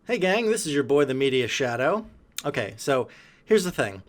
Hey gang, this is your boy the Media Shadow. Okay, so here's the thing.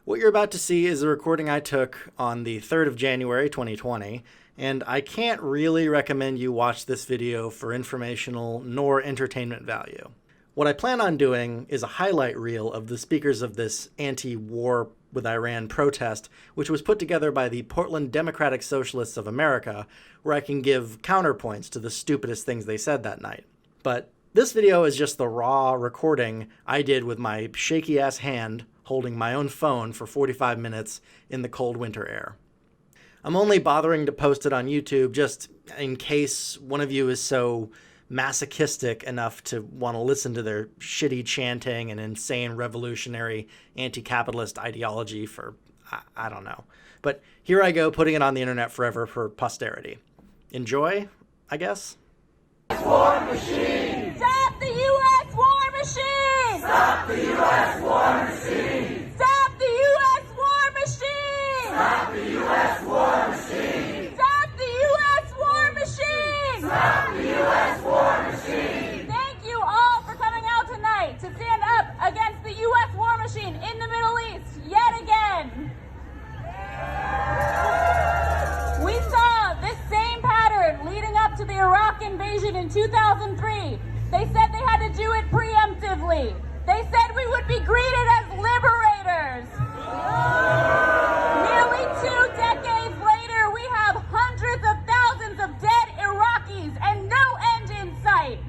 What you're about to see is a recording I took on the 3rd of January 2020, and I can't really recommend you watch this video for informational nor entertainment value. What I plan on doing is a highlight reel of the speakers of this anti-war with Iran protest, which was put together by the Portland Democratic Socialists of America, where I can give counterpoints to the stupidest things they said that night. But this video is just the raw recording I did with my shaky-ass hand holding my own phone for 45 minutes in the cold winter air. I'm only bothering to post it on YouTube just in case one of you is so masochistic enough to want to listen to their shitty chanting and insane revolutionary anti-capitalist ideology for, I don't know. But here I go, putting it on the internet forever for posterity. Enjoy, I guess. War machine! Stop the U.S. war machine! Stop the U.S. war machine! Stop the U.S. war machine! Stop the U.S. war machine! Stop the U.S. war machine! Stop the U.S. war machine! Thank you all for coming out tonight to stand up against the U.S. war machine in the Middle East yet again. We saw this same pattern leading up to the Iraq invasion in 2003. They said they had to do it preemptively. They said we would be greeted as liberators. Nearly 2 decades later, we have hundreds of thousands of dead Iraqis and no end in sight.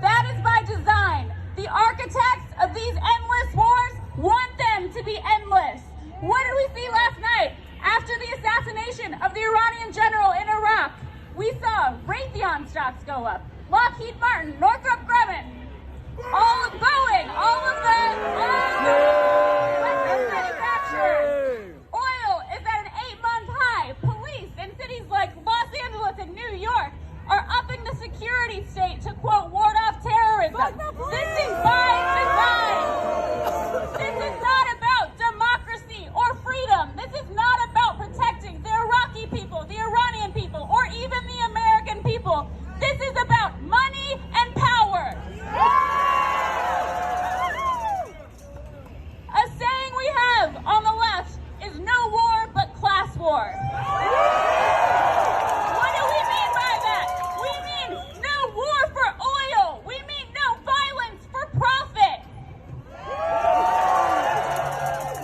That is by design. The architects of these endless wars want them to be endless. What did we see last night? After the assassination of the Iranian general in Iraq, we saw Raytheon stocks go up, Lockheed Martin, Northrop Grumman, all of Boeing, all of the weapons manufacturers. Oil is at an 8-month high. Police in cities like Los Angeles and New York are upping the security state to, quote, ward off terrorism. This is by design. This is not about democracy or freedom. This is not about protecting the Iraqi people, the Iranian people, or even the American people. This is about money and power. A saying we have on the left is no war but class war. What do we mean by that? We mean no war for oil. We mean no violence for profit.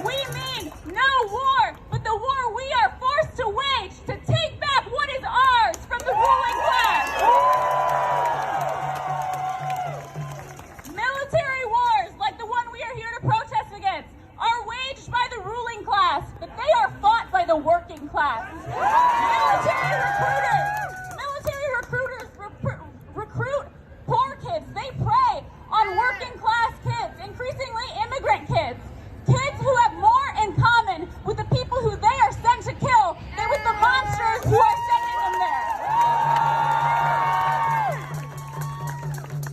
We mean no war, but the war we are forced to wage to take back what is ours from the ruling class. Military wars, like the one we are here to protest against, are waged by the ruling class, but they are fought by the working class. Military recruiters recruit poor kids. They prey on working class kids, increasingly immigrant kids. Kids who have more in common with the people who they are sent to kill than with the monsters who are sending them there.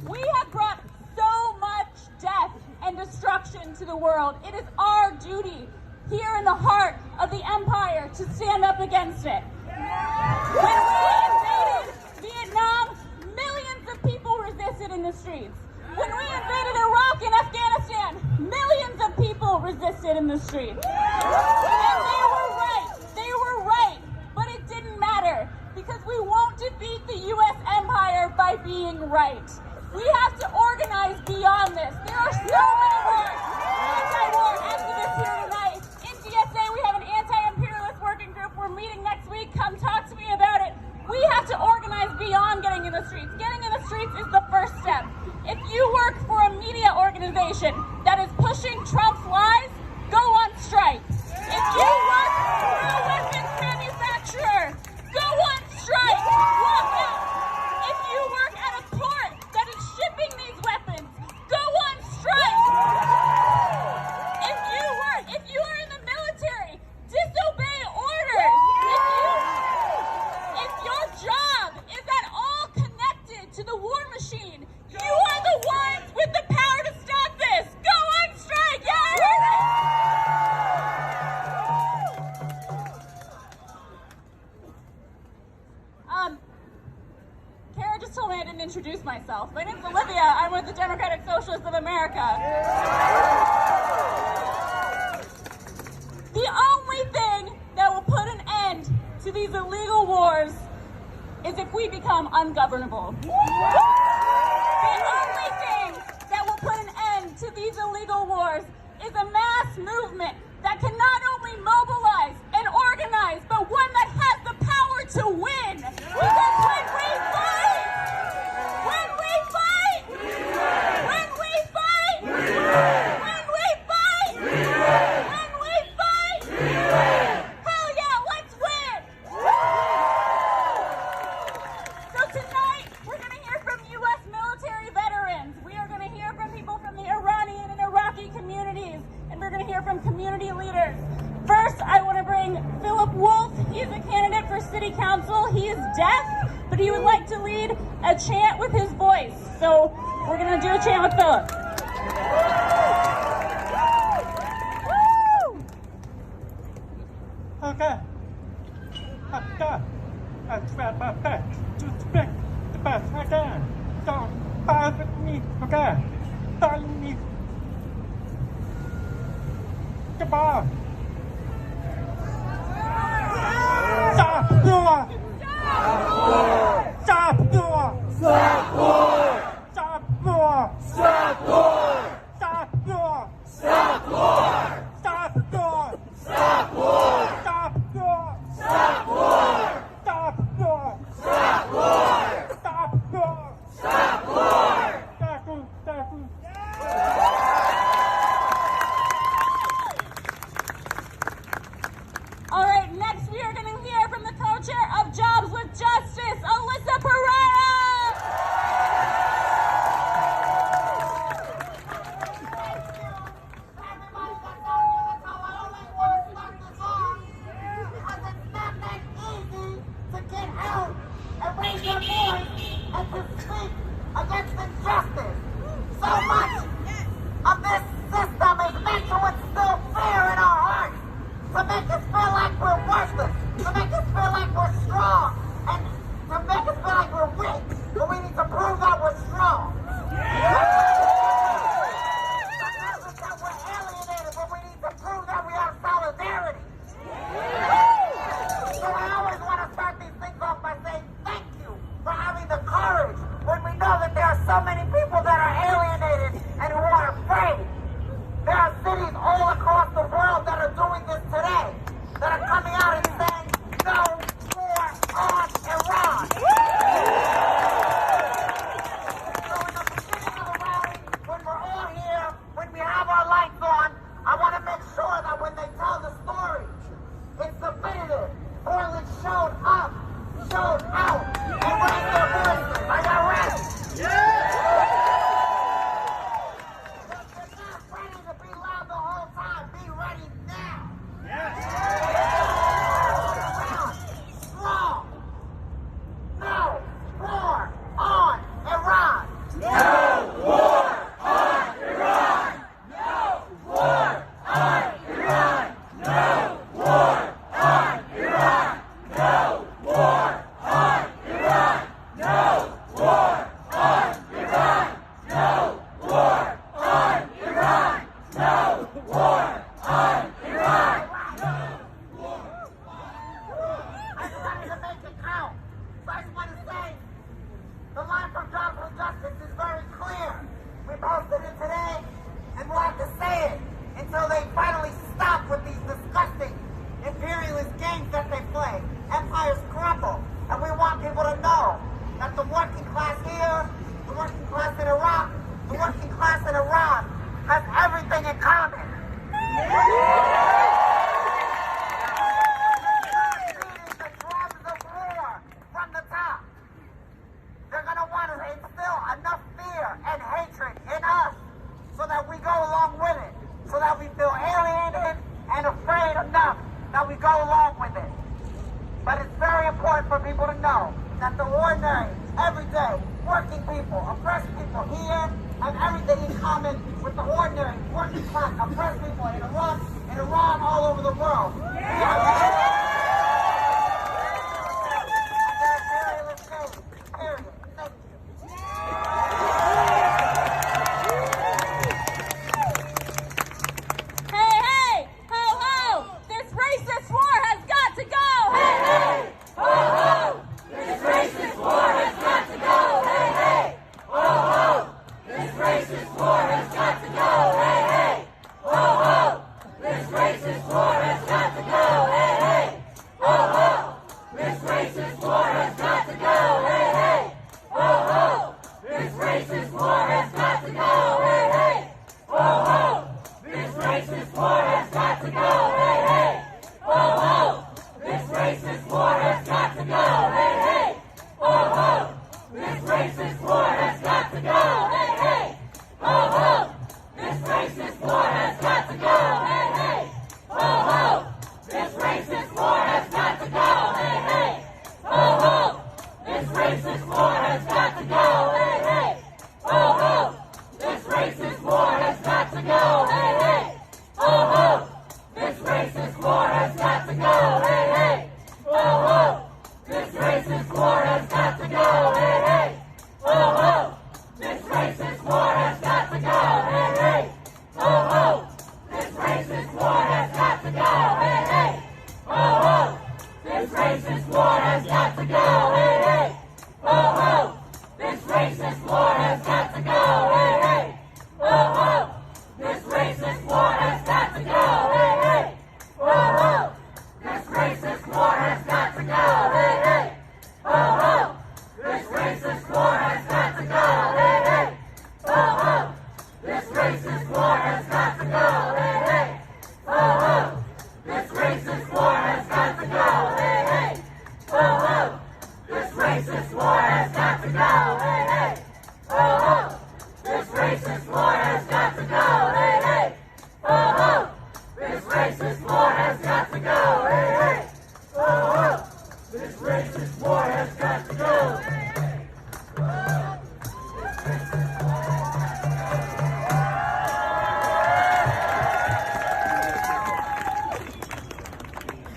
We have brought so much death and destruction to the world. It is our duty here in the heart of the empire to stand up against it. When we invaded Vietnam, millions of people resisted in the streets. When we invaded Iraq and Afghanistan, millions of people resisted in the streets. And they were right. They were right. But it didn't matter because we won't defeat the U.S. empire by being right. We have to organize beyond this. There are so many more anti-war activists here tonight. In DSA, we have an anti-imperialist working group. We're meeting next week. Come talk to me about it. We have to organize beyond getting in the streets. Getting in the streets is the first step. If you work for a media organization that is pushing Trump's lies, go on strike. If you work for a weapons manufacturer, go on strike. Walk out. If you work at a port that is shipping these weapons, go on strike. If you are in the military, disobey orders. If your job is at all connected to the war machine, you are the ones with the power to stop this. Go on strike. Kara just told me I didn't introduce myself. myself. My name's Olivia. I'm with the Democratic Socialists of America. The only thing that will put an end to these illegal wars is if we become ungovernable. The only thing that will put an end to these illegal wars is a mass movement that can not only mobilize and organize, but one that has the power to win. Because when we fight, when we fight, when we fight, when we fight, when we fight, hell yeah, let's win! So tonight, we're going to hear from U.S. military veterans. We are going to hear from people from the Iranian and Iraqi communities, and we're going to hear from community leaders. First, I want to bring Philip Wolf. He is a candidate for city council. He is deaf, but he would like to lead a chant with his voice. So we're going to do a chant with Philip. Okay. I try my best to speak the best I can. Don't bear with me, okay? Follow me. Goodbye. Stop war! Stop war! Stop war! Stop war! Stop war! Stop war! Stop war! Stop war! Stop war! Stop war! Stop war! Stop war! Stop war! Stop war! Stop war! Stop war! All right, next we are going to hear from the co-chair of Jobs with Justice, Alyssa Pereira. So many people that are alienated and who are afraid. There are cities all across the world that are doing this today, that are coming out and saying, no war on Iran. So in the beginning of the rally, when we're all here, when we have our lights on, I want to make sure that when they tell the story, it's definitive. Portland showed up, showed out, and raised their voices. Are y'all ready? Yeah! racist war has got to go. Hey, hey. Ho, ho. This racist war has got to go. Hey, hey. Ho, ho. This racist war has got to go. Hey, hey. Ho, ho. This racist war has got to go. Hey, hey. Ho, ho. This racist war has got to go. Hey, hey. Ho, ho. This racist war has got to go. Hey, hey. Ho, ho. This racist war has got to go. Hey, hey. Ho, ho. This racist war has got to go. Hey, hey. Ho, ho. This racist war has got to go. Hey, hey. Ho, ho. This racist war has got to go. Hey, hey. Ho, ho. This racist war has got to go. Hey, hey. Ho, ho. This racist war has got to go. Hey, hey. Ho, ho. This racist war has got to go. Hey, hey. Ho, ho. This racist war has got to go. Hey, hey. Ho, ho. This racist war has got to go. Hey, hey. Ho, ho. This racist war has got to go. Hey, hey. Ho, ho. This racist war has got to go. Hey, hey. Ho, ho. This racist war has got to go. Hey, hey. Ho, ho. This racist war has got to go. Hey, hey. Ho, ho. This racist war has got to go. Hey, hey. Ho, ho. This racist war has got to go. Hey, hey. Ho, ho. This racist war has got to go. Hey, hey. Ho, ho. This racist war has got to go. Hey, hey. Ho, ho. This racist war has got to go.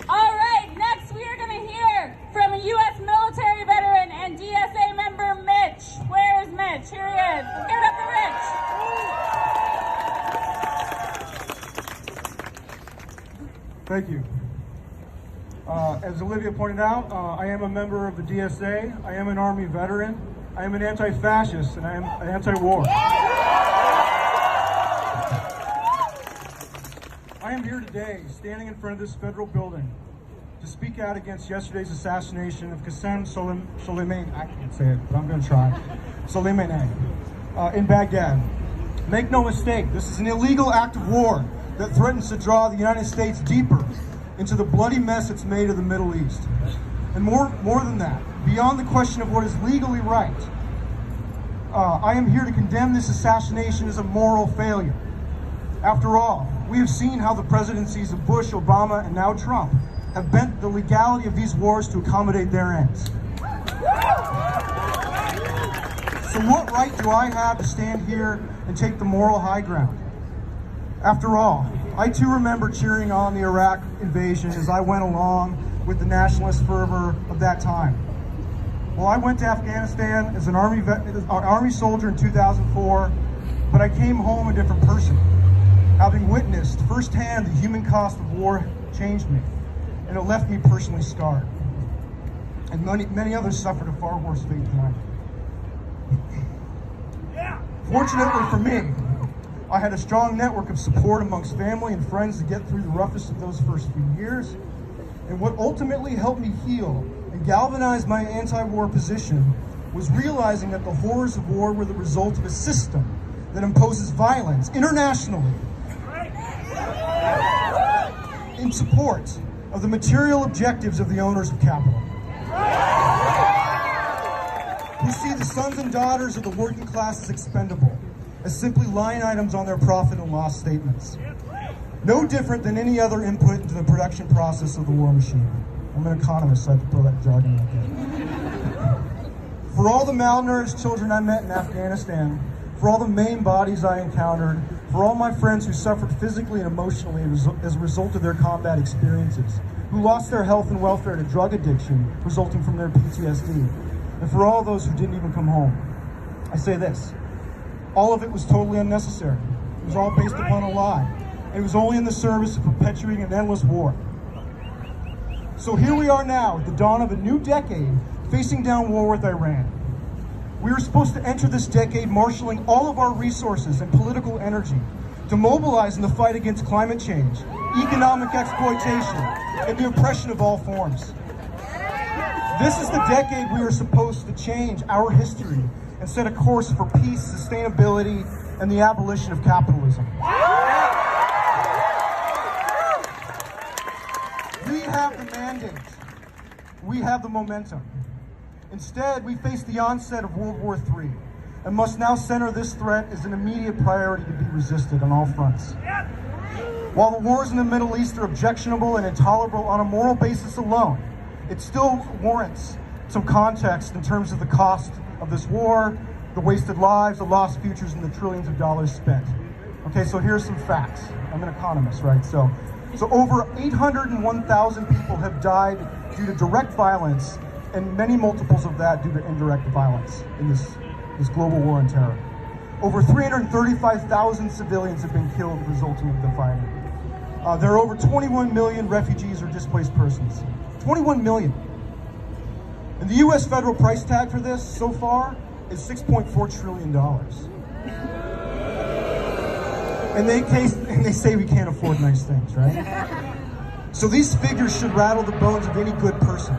All right, next we are going to hear from a U.S. military veteran and DSA member, Mitch. Where is Mitch? Here he is. Give it up for Mitch. Thank you. As Olivia pointed out, I am a member of the DSA. I am an Army veteran. I am an anti-fascist, and I am anti-war. I am here today, standing in front of this federal building, to speak out against yesterday's assassination of Qasem Soleimani. I can't say it, but I'm going to try. Soleimani in Baghdad. Make no mistake, this is an illegal act of war that threatens to draw the United States deeper into the bloody mess it's made of the Middle East. And more than that, beyond the question of what is legally right, I am here to condemn this assassination as a moral failure. After all, we have seen how the presidencies of Bush, Obama, and now Trump have bent the legality of these wars to accommodate their ends. So what right do I have to stand here and take the moral high ground? After all, I too remember cheering on the Iraq invasion as I went along with the nationalist fervor of that time. Well, I went to Afghanistan as an Army soldier in 2004, but I came home a different person. Having witnessed firsthand the human cost of war changed me, and it left me personally scarred. And many others suffered a far worse fate than I did. Fortunately for me, I had a strong network of support amongst family and friends to get through the roughest of those first few years. And what ultimately helped me heal and galvanize my anti-war position was realizing that the horrors of war were the result of a system that imposes violence internationally in support of the material objectives of the owners of capital, who see the sons and daughters of the working class as expendable, as simply line items on their profit and loss statements. No different than any other input into the production process of the war machine. I'm an economist, so I have to throw that jargon out there. For all the malnourished children I met in Afghanistan, for all the maimed bodies I encountered, for all my friends who suffered physically and emotionally as a result of their combat experiences, who lost their health and welfare to drug addiction resulting from their PTSD, and for all those who didn't even come home, I say this: all of it was totally unnecessary. It was all based upon a lie. It was only in the service of perpetuating an endless war. So here we are now, at the dawn of a new decade, facing down war with Iran. We were supposed to enter this decade marshaling all of our resources and political energy to mobilize in the fight against climate change, economic exploitation, and the oppression of all forms. This is the decade we were supposed to change our history and set a course for peace, sustainability, and the abolition of capitalism. We have the mandate. We have the momentum. Instead, we face the onset of World War III and must now center this threat as an immediate priority to be resisted on all fronts. While the wars in the Middle East are objectionable and intolerable on a moral basis alone, it still warrants some context in terms of the cost of this war, the wasted lives, the lost futures, and the trillions of dollars spent. Okay, so here's some facts. I'm an economist, right? So over 801,000 people have died due to direct violence, and many multiples of that due to indirect violence in this global war on terror. Over 335,000 civilians have been killed resulting of the fighting. There are over 21 million refugees or displaced persons. 21 million. And the U.S. federal price tag for this so far is $6.4 trillion. And they say we can't afford nice things, right? So these figures should rattle the bones of any good person.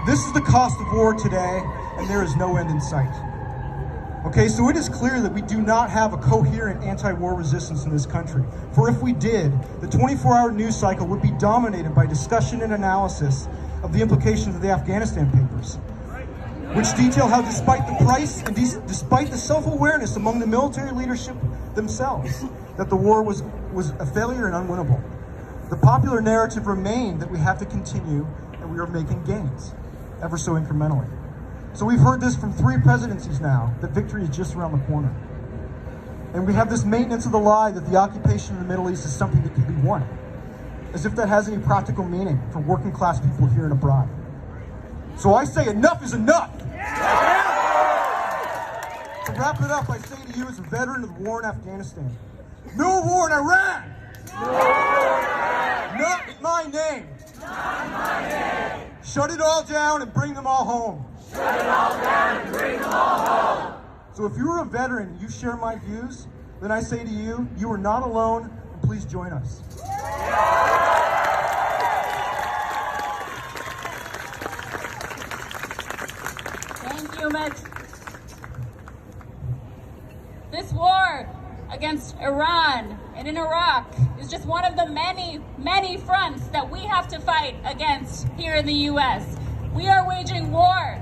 This is the cost of war today, and there is no end in sight. Okay, so it is clear that we do not have a coherent anti-war resistance in this country. For if we did, the 24-hour news cycle would be dominated by discussion and analysis of the implications of the Afghanistan papers, which detail how despite the price and despite the self-awareness among the military leadership themselves, that the war was a failure and unwinnable. The popular narrative remained that we have to continue and we are making gains, ever so incrementally. So we've heard this from 3 presidencies now, that victory is just around the corner. And we have this maintenance of the lie that the occupation of the Middle East is something that can be won, as if that has any practical meaning for working class people here and abroad. So I say enough is enough! To wrap it up, I say to you as a veteran of the war in Afghanistan, no war in Iran! Not in my name! Shut it all down and bring them all home. Shut it all down and bring them all home. So if you're a veteran and you share my views, then I say to you, you are not alone, and please join us. Thank you, Mitch. This war against Iran and in Iraq is just one of the many, many fronts that we have to fight against here in the U.S. We are waging war,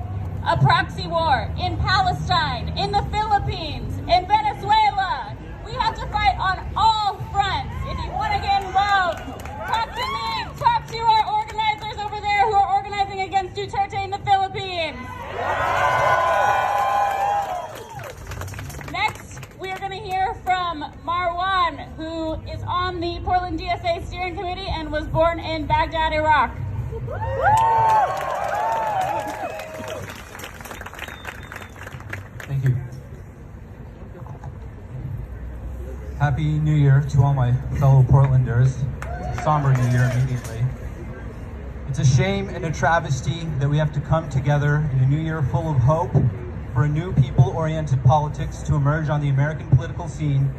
a proxy war, in Palestine, in the Philippines, in Venezuela. We have to fight on all fronts. If you want to get involved, talk to me, talk to our organizers over there who are organizing against Duterte in the Philippines. Next, we are going to hear from Marwan, who is on the Portland DSA steering committee and was born in Baghdad, Iraq. Thank you. Happy New Year to all my fellow Portlanders. It's a somber New Year immediately. It's a shame and a travesty that we have to come together in a new year full of hope for a new people-oriented politics to emerge on the American political scene,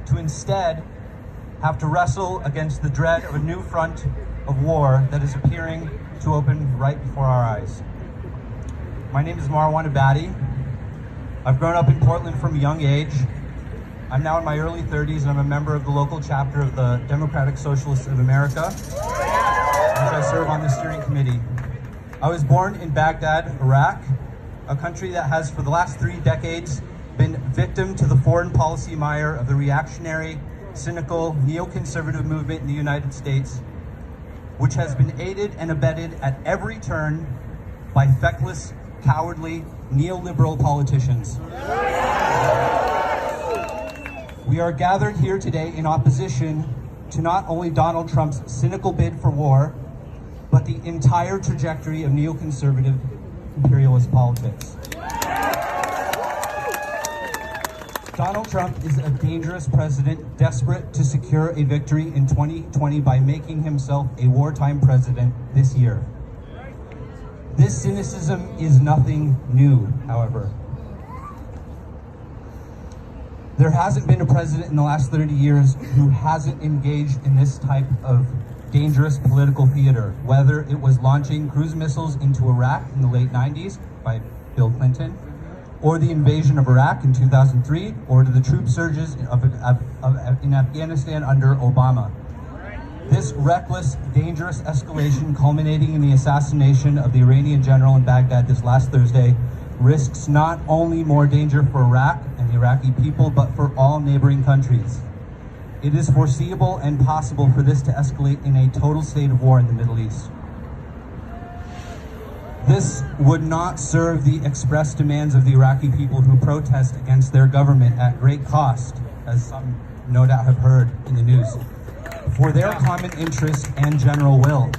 to instead have to wrestle against the dread of a new front of war that is appearing to open right before our eyes. My name is Marwan Abadi. I've grown up in Portland from a young age. I'm now in my early 30s and I'm a member of the local chapter of the Democratic Socialists of America, which I serve on the steering committee. I was born in Baghdad, Iraq, a country that has for the last 3 decades been victim to the foreign policy mire of the reactionary, cynical, neoconservative movement in the United States, which has been aided and abetted at every turn by feckless, cowardly, neoliberal politicians. We are gathered here today in opposition to not only Donald Trump's cynical bid for war, but the entire trajectory of neoconservative imperialist politics. Donald Trump is a dangerous president, desperate to secure a victory in 2020 by making himself a wartime president this year. This cynicism is nothing new, however. There hasn't been a president in the last 30 years who hasn't engaged in this type of dangerous political theater, whether it was launching cruise missiles into Iraq in the late 90s by Bill Clinton, or the invasion of Iraq in 2003, or to the troop surges in Afghanistan under Obama. This reckless, dangerous escalation, culminating in the assassination of the Iranian general in Baghdad this last Thursday, risks not only more danger for Iraq and the Iraqi people, but for all neighboring countries. It is foreseeable and possible for this to escalate in a total state of war in the Middle East. This would not serve the express demands of the Iraqi people who protest against their government at great cost, as some no doubt have heard in the news, for their common interest and general will.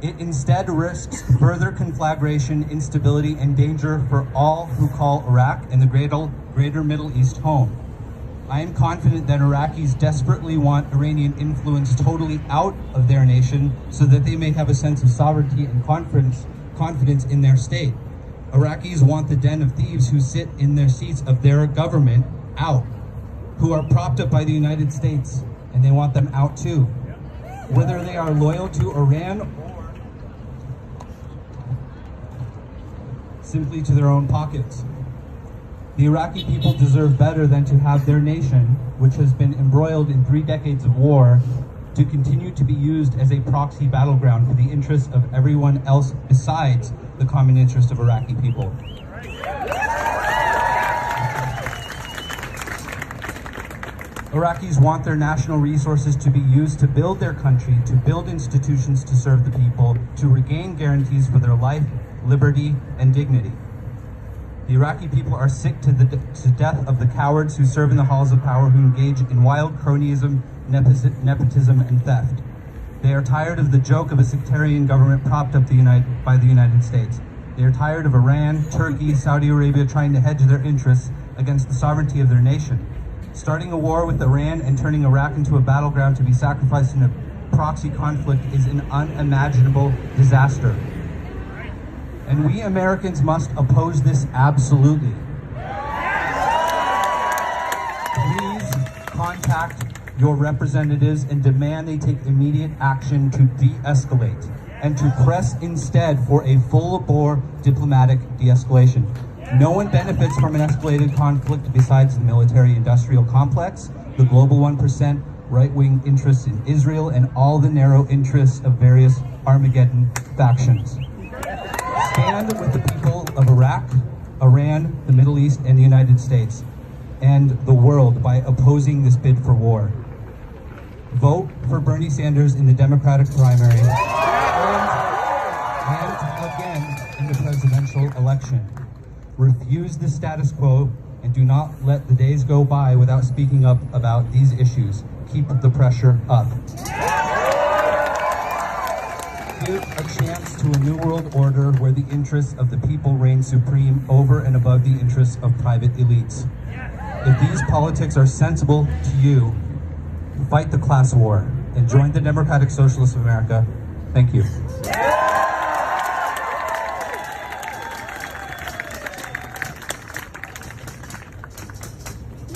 It instead risks further conflagration, instability, and danger for all who call Iraq and the greater Middle East home. I am confident that Iraqis desperately want Iranian influence totally out of their nation so that they may have a sense of sovereignty and confidence in their state. Iraqis want the den of thieves who sit in their seats of their government out, who are propped up by the United States, and they want them out too. Whether they are loyal to Iran or simply to their own pockets. The Iraqi people deserve better than to have their nation, which has been embroiled in 3 decades of war, to continue to be used as a proxy battleground for the interests of everyone else besides the common interest of Iraqi people. Iraqis want their national resources to be used to build their country, to build institutions to serve the people, to regain guarantees for their life, liberty, and dignity. The Iraqi people are sick to death of the cowards who serve in the halls of power, who engage in wild cronyism, nepotism, and theft. They are tired of the joke of a sectarian government propped up by the United States. They are tired of Iran, Turkey, Saudi Arabia trying to hedge their interests against the sovereignty of their nation. Starting a war with Iran and turning Iraq into a battleground to be sacrificed in a proxy conflict is an unimaginable disaster. And we Americans must oppose this absolutely. Please contact your representatives and demand they take immediate action to de-escalate and to press instead for a full-bore diplomatic de-escalation. No one benefits from an escalated conflict besides the military-industrial complex, the global 1%, right-wing interests in Israel, and all the narrow interests of various Armageddon factions. Stand with the people of Iraq, Iran, the Middle East, and the United States, and the world by opposing this bid for war. Vote for Bernie Sanders in the Democratic primary and again in the presidential election. Refuse the status quo and do not let the days go by without speaking up about these issues. Keep the pressure up. Give a chance to a new world order where the interests of the people reign supreme over and above the interests of private elites. If these politics are sensible to you, fight the class war and join the Democratic Socialists of America. Thank you.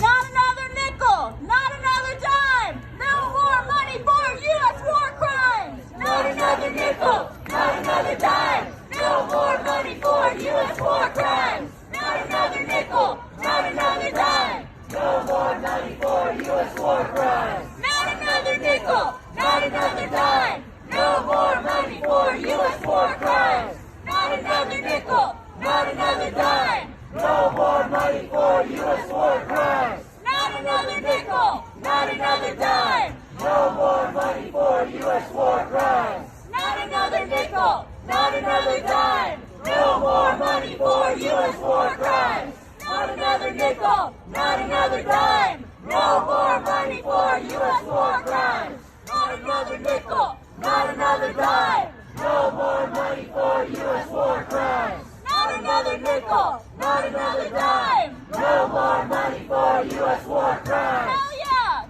Not another nickel, not another dime, no more money for U.S. war crimes. Not another nickel, not another dime, no more money for U.S. war crimes. Not another nickel, not another dime, no more money for U.S. war crimes. Not another nickel, not another dime, no more money for U.S. war crimes. Not another nickel, not another dime, no more money for U.S. war crimes. Not another nickel, not another dime, no more money for U.S. war crimes. Not another nickel, not another dime, no more money for U.S. war crimes. Not another nickel, not another dime, no more money for U.S. war crimes. Not another nickel, not another dime, no more money for U.S. war crimes. Not another nickel, not another dime, no more money for U.S. war crimes. Hell yeah!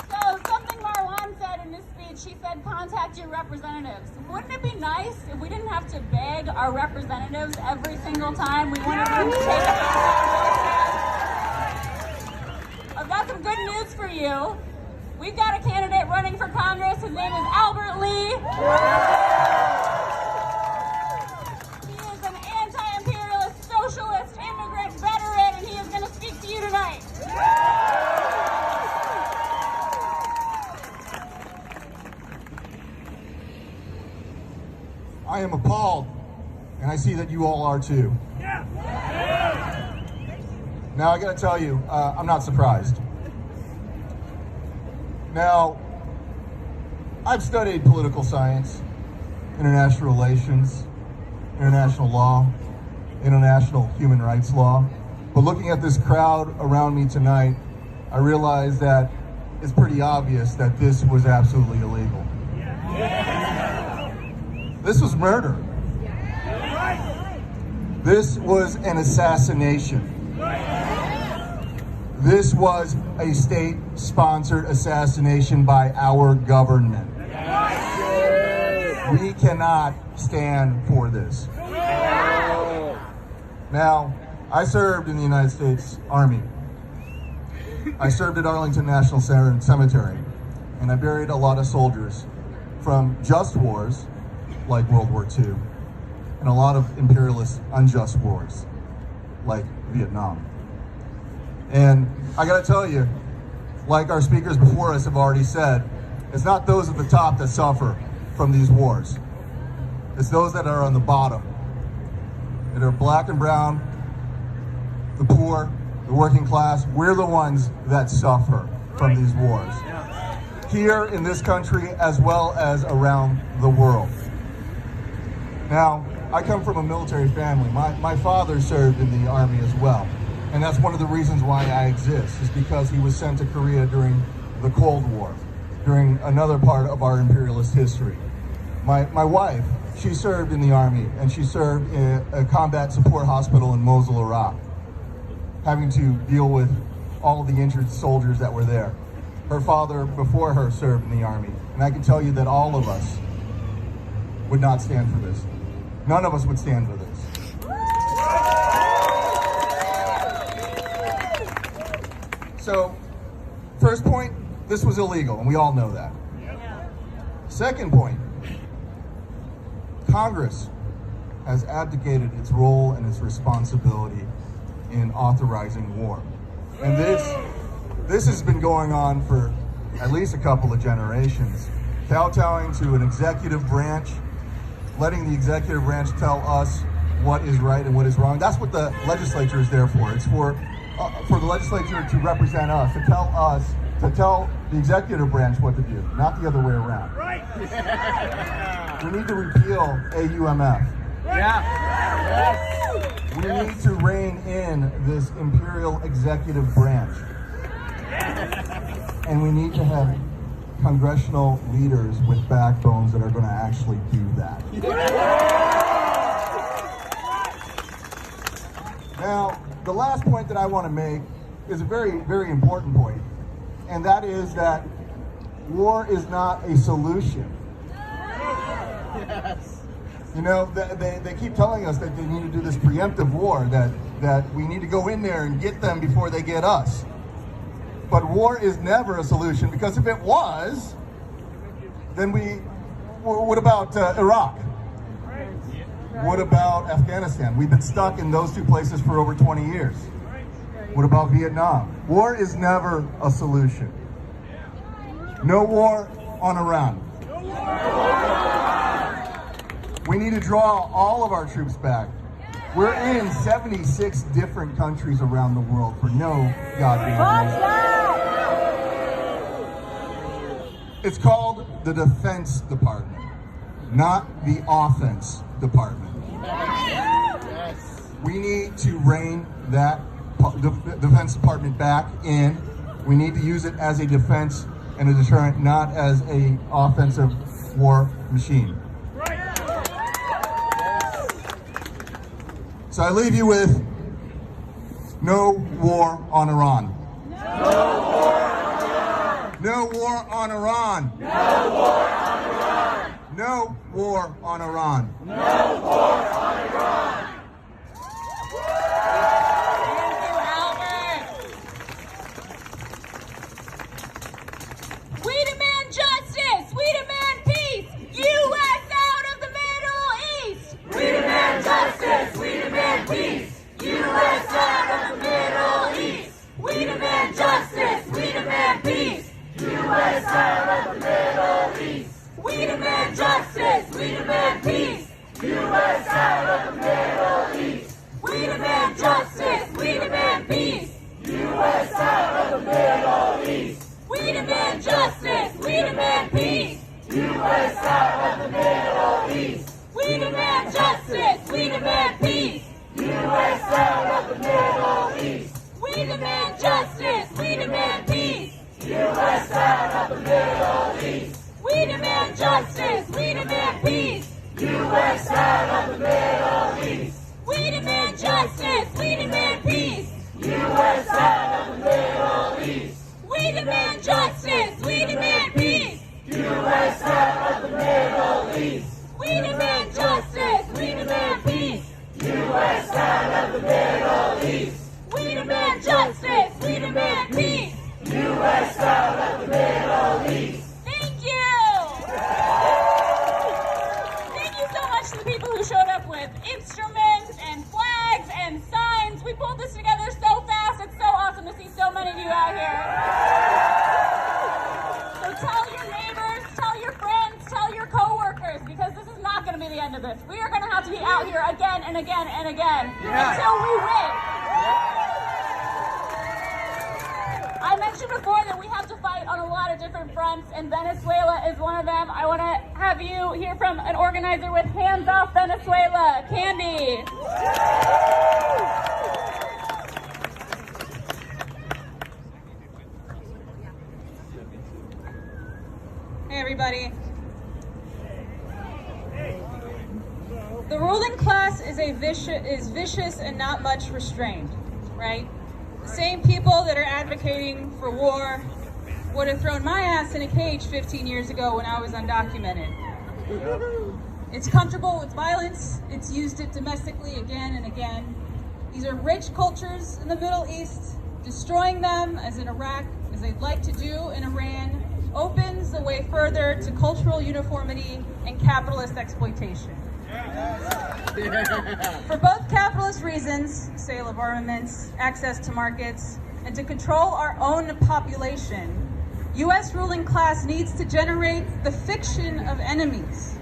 So something Marwan said in his speech, he said contact your representatives. Wouldn't it be nice if we didn't have to beg our representatives every single time we wanted them to take action? I've got some good news for you. We've got a candidate running for Congress. His name is Albert Lee. see that you all are too. Now I gotta tell you, I'm not surprised. Now, I've studied political science, international relations, international law, international human rights law, but looking at this crowd around me tonight, I realized that it's pretty obvious that this was absolutely illegal. This was murder. This was an assassination. This was a state-sponsored assassination by our government. We cannot stand for this. Now, I served in the United States Army. I served at Arlington National Cemetery, and I buried a lot of soldiers from just wars, like World War II, and a lot of imperialist, unjust wars, like Vietnam. And I gotta tell you, like our speakers before us have already said, it's not those at the top that suffer from these wars. It's those that are on the bottom, that are black and brown, the poor, the working class. We're the ones that suffer from these wars. Here in this country as well as around the world. Now, I come from a military family. My father served in the Army as well. And that's one of the reasons why I exist, is because he was sent to Korea during the Cold War, during another part of our imperialist history. My wife, she served in the Army, and she served in a combat support hospital in Mosul, Iraq, having to deal with all of the injured soldiers that were there. Her father, before her, served in the Army. And I can tell you that all of us would not stand for this. None of us would stand for this. So, first point, this was illegal, and we all know that. Second point, Congress has abdicated its role and its responsibility in authorizing war. And this has been going on for at least a couple of generations, kowtowing to an executive branch, letting the executive branch tell us what is right and what is wrong. That's what the legislature is there for. It's for the legislature to represent us, to tell the executive branch what to do, not the other way around. Right. We need to repeal AUMF. Yeah. We need to rein in this imperial executive branch. And we need to have congressional leaders with backbones that are going to actually do that. Now, the last point that I want to make is a very, very important point, and that is that war is not a solution. Yes. You know, they keep telling us that they need to do this preemptive war, that we need to go in there and get them before they get us. But war is never a solution, because if it was, then what about Iraq? What about Afghanistan? We've been stuck in those two places for over 20 years. What about Vietnam? War is never a solution. No war on Iran. We need to draw all of our troops back. We're in 76 different countries around the world for no goddamn reason. It's called the Defense Department, not the Offense Department. We need to rein that Defense Department back in. We need to use it as a defense and a deterrent, not as a offensive war machine. So I leave you with no war on Iran. No war on Iran. No war on Iran. No war on Iran. No war on Iran. No war on Iran. Thank you, Albert. We demand justice. We demand peace. U.S. out of the Middle East. We demand justice. We demand peace. U.S. out of the Middle East. We demand justice. We demand peace. U.S. out of the Middle East. We demand justice. We demand peace. U.S. out of the Middle East. peace. U.S. out of the Middle East. We demand justice. We demand peace. U.S. out of the Middle East. We demand justice. We demand peace. U.S. out of the Middle East. We demand justice. We demand peace. U.S. out of the Middle East. We demand justice. We demand peace. U.S. out of the Middle East. We demand justice. We demand peace. U.S. out of the Middle East. We demand justice. We demand peace. U.S. out of the Middle East. We demand justice. We demand peace. U.S. out of the Middle East. We demand justice. We demand peace. U.S. out of the Middle East. Thank you. Thank you so much to the people who showed up with instruments and flags and signs. We pulled this together so fast. It's so awesome to see so many of you out here. So tell your neighbors, tell your friends, tell your coworkers, because this is not going to be the end of this. We are going to have to be out here again and again and again until we win. I mentioned before that we have to fight on a lot of different fronts, and Venezuela is one of them. I want to have you hear from an organizer with Hands Off Venezuela, Candy. Hey everybody. The ruling class is vicious and not much restrained, right? The same people that are advocating for war would have thrown my ass in a cage 15 years ago when I was undocumented. It's comfortable with violence. It's used it domestically again and again. These are rich cultures in the Middle East. Destroying them, as in Iraq, as they'd like to do in Iran, opens the way further to cultural uniformity and capitalist exploitation. For both capitalist reasons, sale of armaments, access to markets, and to control our own population, U.S. ruling class needs to generate the fiction of enemies.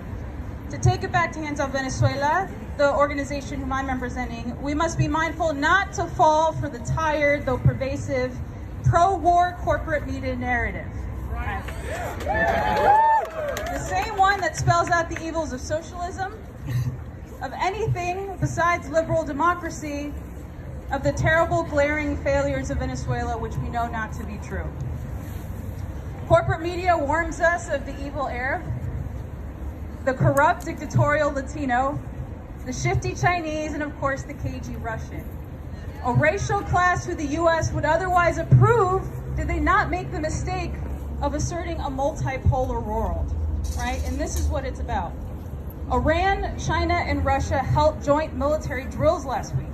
To take it back to Hands Off Venezuela, the organization whom I'm representing, we must be mindful not to fall for the tired, though pervasive, pro-war corporate media narrative. The same one that spells out the evils of socialism, of anything besides liberal democracy, of the terrible glaring failures of Venezuela, which we know not to be true. Corporate media warns us of the evil Arab, the corrupt dictatorial Latino, the shifty Chinese, and of course the cagey Russian. A racial class who the US would otherwise approve did they not make the mistake of asserting a multipolar world, right? And this is what it's about. Iran, China, and Russia held joint military drills last week.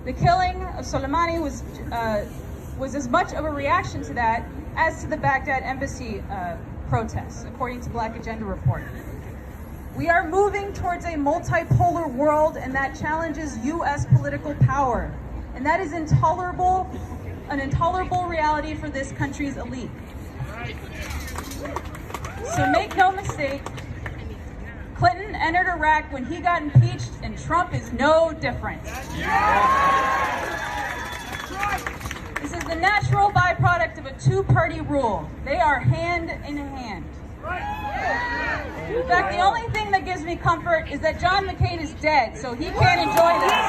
The killing of Soleimani was as much of a reaction to that as to the Baghdad embassy protests, according to Black Agenda Report. We are moving towards a multipolar world, and that challenges U.S. political power. And that is an intolerable reality for this country's elite. So make no mistake, Clinton entered Iraq when he got impeached, and Trump is no different. This is the natural byproduct of a two-party rule. They are hand in hand. In fact, the only thing that gives me comfort is that John McCain is dead, so he can't enjoy this.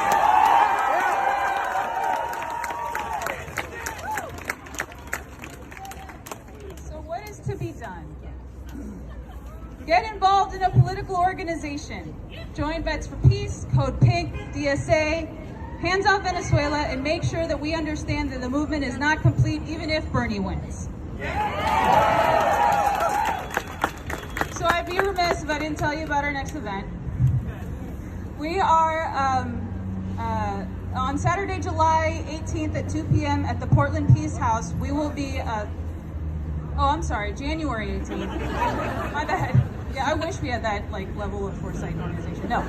So what is to be done? Get involved in a political organization. Join Vets for Peace, Code Pink, DSA, Hands Off Venezuela, and make sure that we understand that the movement is not complete even if Bernie wins. So I'd be remiss if I didn't tell you about our next event. We are on Saturday, July 18th at 2 p.m. at the Portland Peace House. We will be, January 18th. My bad. Yeah, I wish we had that level of foresight and organization. No.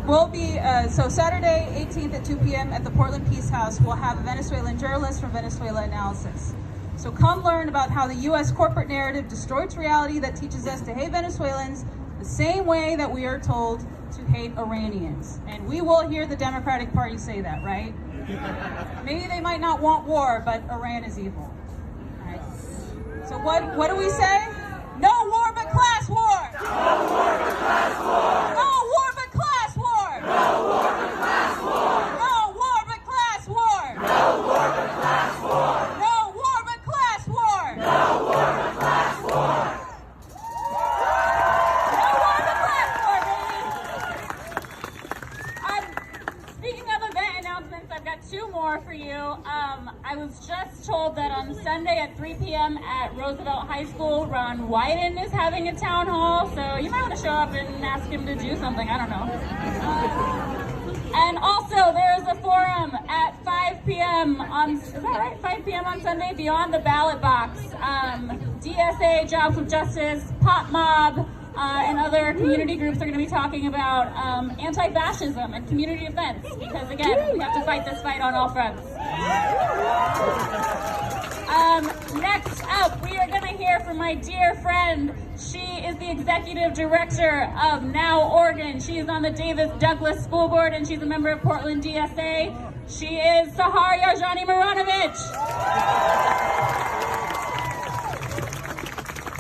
We'll be, so Saturday 18th at 2 p.m. at the Portland Peace House, we'll have a Venezuelan journalist from Venezuela Analysis. So come learn about how the U.S. corporate narrative distorts reality that teaches us to hate Venezuelans the same way that we are told to hate Iranians. And we will hear the Democratic Party say that, right? Maybe they might not want war, but Iran is evil. Right? So what do we say? No war but class war! No war but class war! No war but class war! No war but class war! No war but class war! No war but class war! No war but class war! No war but class war! No war but class war, baby! Speaking of event announcements, I've got two more for you. I was just told that on Sunday at 3 p.m. at Roosevelt High School, Ron Wyden is having a town hall, so you might want to show up and ask him to do something, I don't know. And also, there is a forum at 5 p.m. on, is that right? 5 p.m. on Sunday, Beyond the Ballot Box. DSA, Jobs with Justice, Pop Mob, and other community groups are going to be talking about anti-fascism and community events, because again, we have to fight this fight on all fronts. Next up, we are going to hear from my dear friend. She is the executive director of Now Oregon. She is on the Davis Douglas School Board, and she's a member of Portland DSA. She is Sahar Yarjani Maranovich.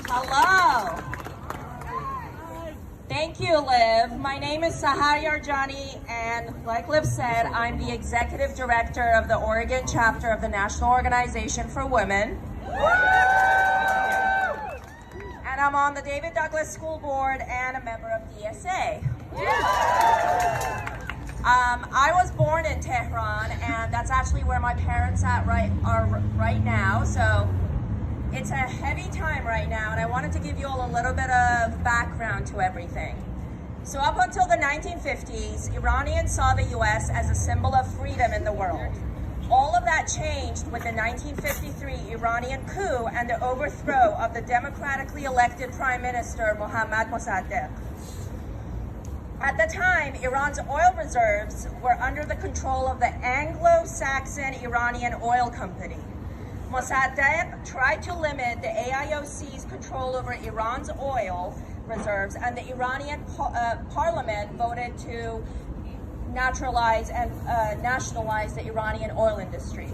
Hello. Thank you, Liv. My name is Sahar Yarjani, and like Liv said, I'm the executive director of the Oregon chapter of the National Organization for Women. And I'm on the David Douglas School Board and a member of DSA. I was born in Tehran, and that's actually where my parents are right now, so it's a heavy time right now, and I wanted to give you all a little bit of background to everything. So up until the 1950s, Iranians saw the US as a symbol of freedom in the world. All of that changed with the 1953 Iranian coup and the overthrow of the democratically elected Prime Minister Mohammad Mossadegh. At the time, Iran's oil reserves were under the control of the Anglo-Saxon Iranian Oil Company. Mossadegh tried to limit the AIOC's control over Iran's oil reserves, and the Iranian parliament voted to naturalize and nationalize the Iranian oil industry.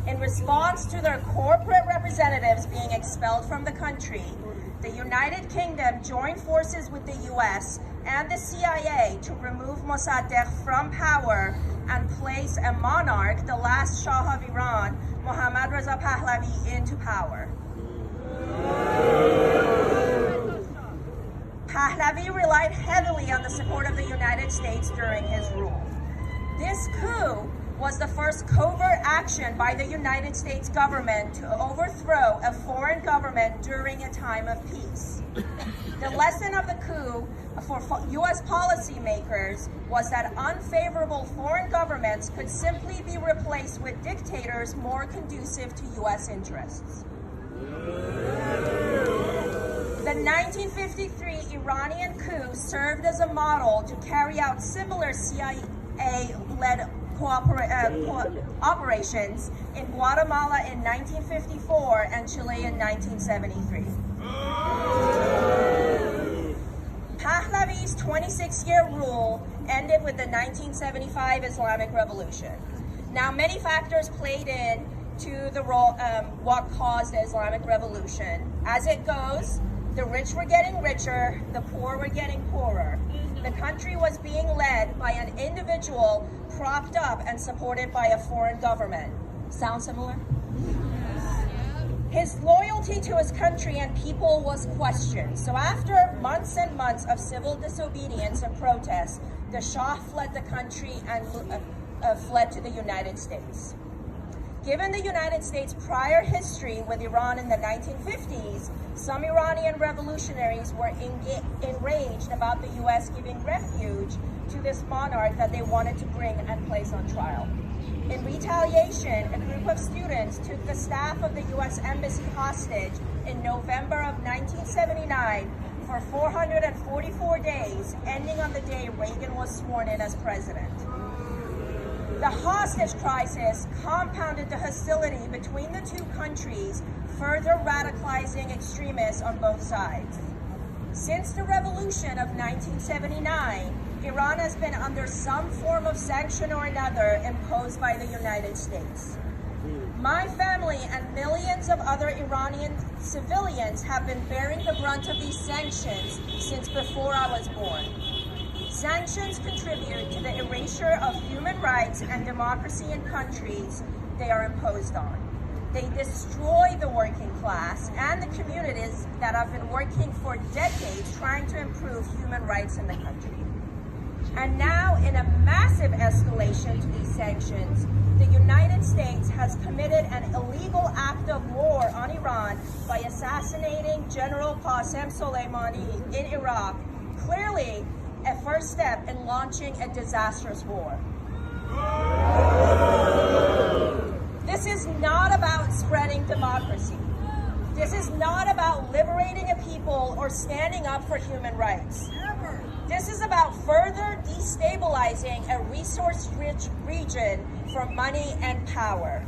In response to their corporate representatives being expelled from the country, the United Kingdom joined forces with the US and the CIA to remove Mossadegh from power and place a monarch, the last Shah of Iran, Mohammad Reza Pahlavi, into power. Pahlavi relied heavily on the support of the United States during his rule. This coup was the first covert action by the United States government to overthrow a foreign government during a time of peace. The lesson of the coup for U.S. policymakers was that unfavorable foreign governments could simply be replaced with dictators more conducive to U.S. interests. The 1953 Iranian coup served as a model to carry out similar CIA-led operations in Guatemala in 1954 and Chile in 1973. Pahlavi's 26-year rule ended with the 1975 Islamic Revolution. Now, many factors played in to the role, what caused the Islamic Revolution. As it goes, the rich were getting richer, the poor were getting poorer. The country was being led by an individual propped up and supported by a foreign government. Sound similar? His loyalty to his country and people was questioned. So after months and months of civil disobedience and protest, the Shah fled the country and fled to the United States. Given the United States' prior history with Iran in the 1950s, some Iranian revolutionaries were enraged about the U.S. giving refuge to this monarch that they wanted to bring and place on trial. In retaliation, a group of students took the staff of the U.S. Embassy hostage in November of 1979 for 444 days, ending on the day Reagan was sworn in as president. The hostage crisis compounded the hostility between the two countries, further radicalizing extremists on both sides. Since the revolution of 1979, Iran has been under some form of sanction or another imposed by the United States. My family and millions of other Iranian civilians have been bearing the brunt of these sanctions since before I was born. Sanctions contribute to the erasure of human rights and democracy in countries they are imposed on. They destroy the working class and the communities that have been working for decades trying to improve human rights in the country. And now, in a massive escalation to these sanctions, the United States has committed an illegal act of war on Iran by assassinating General Qasem Soleimani in Iraq, clearly a first step in launching a disastrous war. This is not about spreading democracy. This is not about liberating a people or standing up for human rights. This is about further destabilizing a resource-rich region for money and power.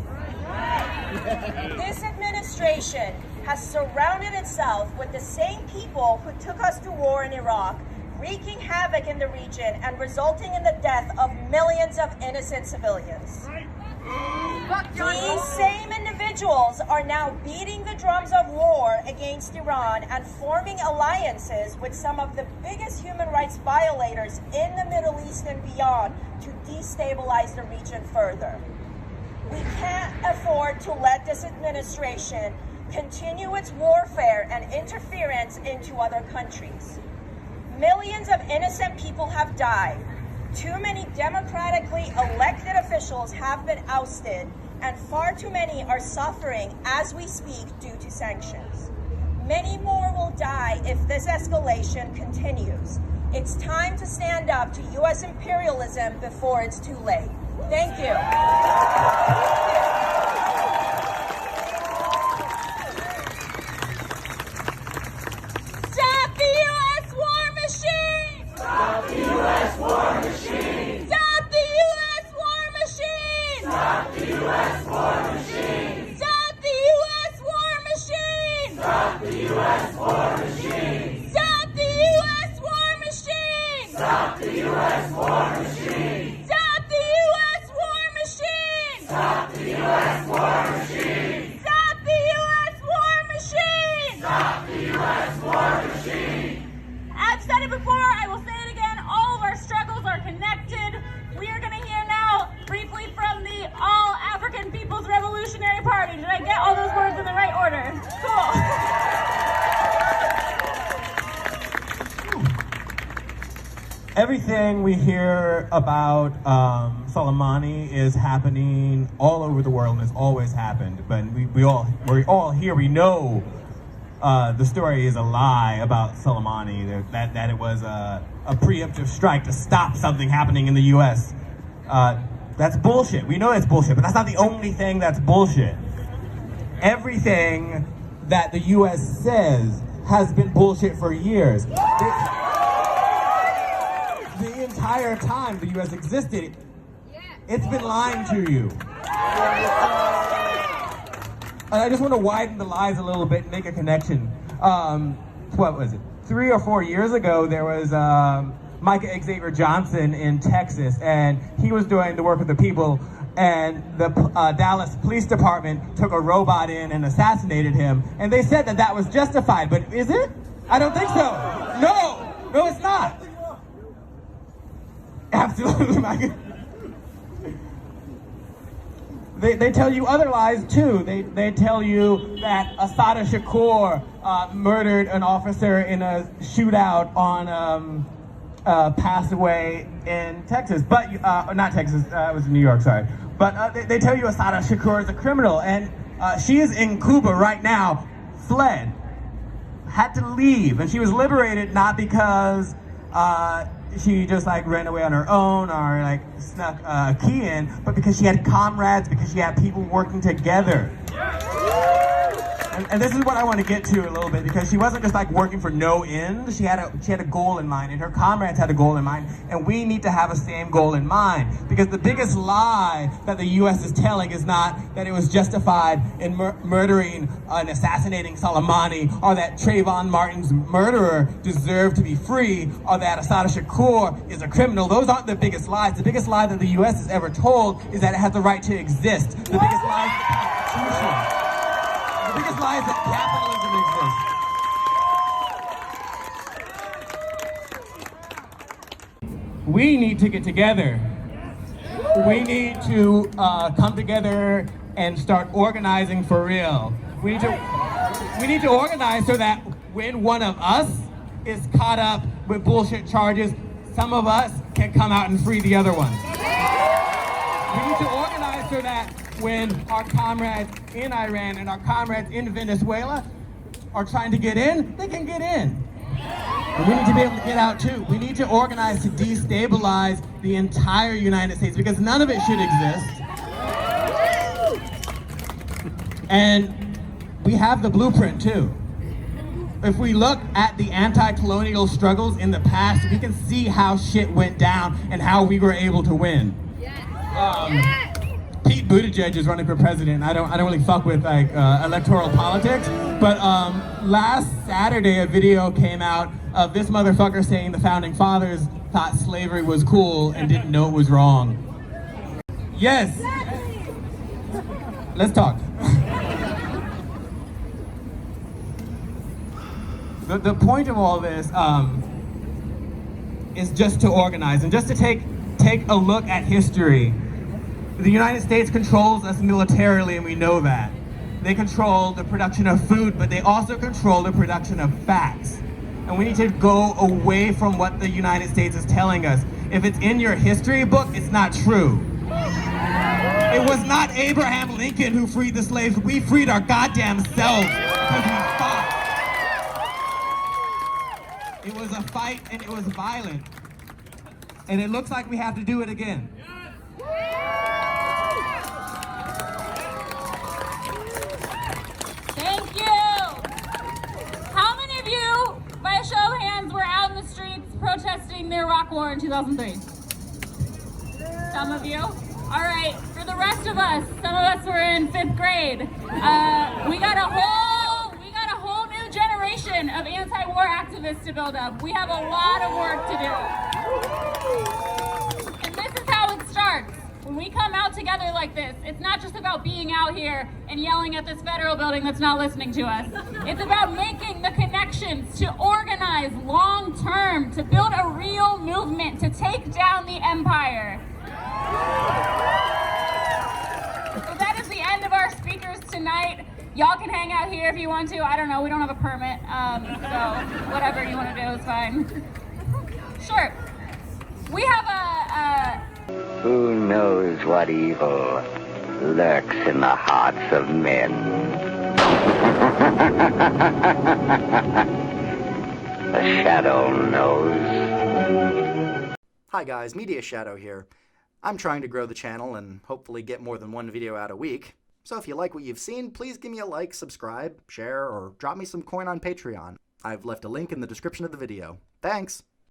This administration has surrounded itself with the same people who took us to war in Iraq, wreaking havoc in the region and resulting in the death of millions of innocent civilians. These same individuals are now beating the drums of war against Iran and forming alliances with some of the biggest human rights violators in the Middle East and beyond to destabilize the region further. We can't afford to let this administration continue its warfare and interference into other countries. Millions of innocent people have died. Too many democratically elected officials have been ousted, and far too many are suffering as we speak due to sanctions. Many more will die if this escalation continues. It's time to stand up to U.S. imperialism before it's too late. Thank you. Stop the U.S. war machine! Stop the U.S. war machine! Stop the U.S. war machine! Stop the U.S. war machine! Stop the U.S. war machine! Stop the U.S. war machine! Stop the U.S. war machine! Stop the U.S. war machine! Stop the U.S. war machine! Stop the U.S. war machine! Stop the U.S. war machine! Stop the U.S. war machine! I've said it before, I will say it again, all of our struggles are connected. We are going to hear now briefly from the All African People's Revolutionary Party. Did I get all those words in the right order? Cool. Everything we hear about Soleimani is happening all over the world and has always happened. But we're all here. We know the story is a lie about Soleimani, that it was a preemptive strike to stop something happening in the U.S. That's bullshit. We know that's bullshit, but that's not the only thing that's bullshit. Everything that the U.S. says has been bullshit for years. The entire time the U.S. existed, it's been lying to you. And I just want to widen the lies a little bit and make a connection. What was it? 3 or 4 years ago, there was Micah Xavier Johnson in Texas, and he was doing the work of the people, and the Dallas Police Department took a robot in and assassinated him, and they said that that was justified, but is it? I don't think so. No, it's not. Absolutely, Micah. They tell you other lies too. They tell you that Assata Shakur murdered an officer in a shootout on passed away in Texas, but not Texas. It was in New York. Sorry, but they tell you Assata Shakur is a criminal, and she is in Cuba right now, fled, had to leave, and she was liberated not because she just like ran away on her own or like snuck a key in, but because she had comrades, because she had people working together. And this is what I want to get to a little bit, because she wasn't just like working for no end. She had a goal in mind, and her comrades had a goal in mind, and we need to have the same goal in mind. Because the biggest lie that the U.S. is telling is not that it was justified in murdering and assassinating Soleimani, or that Trayvon Martin's murderer deserved to be free, or that Assata Shakur is a criminal. Those aren't the biggest lies. The biggest lie that the U.S. has ever told is that it has the right to exist. The biggest lie is the Constitution. The biggest lie is that capitalism exists. We need to get together. We need to come together and start organizing for real. We need to organize so that when one of us is caught up with bullshit charges, some of us can come out and free the other ones. We need to organize so that when our comrades in Iran and our comrades in Venezuela are trying to get in, they can get in. But we need to be able to get out too. We need to organize to destabilize the entire United States, because none of it should exist. And we have the blueprint too. If we look at the anti-colonial struggles in the past, we can see how shit went down and how we were able to win. Pete Buttigieg is running for president. I don't really fuck with like electoral politics, but last Saturday a video came out of this motherfucker saying the founding fathers thought slavery was cool and didn't know it was wrong. Yes. Let's talk. The point of all this is just to organize and just to take a look at history. The United States controls us militarily, and we know that. They control the production of food, but they also control the production of facts. And we need to go away from what the United States is telling us. If it's in your history book, it's not true. It was not Abraham Lincoln who freed the slaves. We freed our goddamn selves because we fought. It was a fight, and it was violent. And it looks like we have to do it again. Thank you. How many of you, by a show of hands, were out in the streets protesting the Iraq War in 2003? Some of you. All right. For the rest of us, some of us were in 5th grade. We got a whole new generation of anti-war activists to build up. We have a lot of work to do. And this is how it starts. When we come out together like this, it's not just about being out here and yelling at this federal building that's not listening to us. It's about making the connections to organize long-term, to build a real movement, to take down the empire. So that is the end of our speakers tonight. Y'all can hang out here if you want to. I don't know, we don't have a permit, so whatever you want to do is fine. Sure. We have Who knows what evil lurks in the hearts of men? The Shadow knows. Hi guys, Media Shadow here. I'm trying to grow the channel and hopefully get more than one video out a week. So if you like what you've seen, please give me a like, subscribe, share, or drop me some coin on Patreon. I've left a link in the description of the video. Thanks!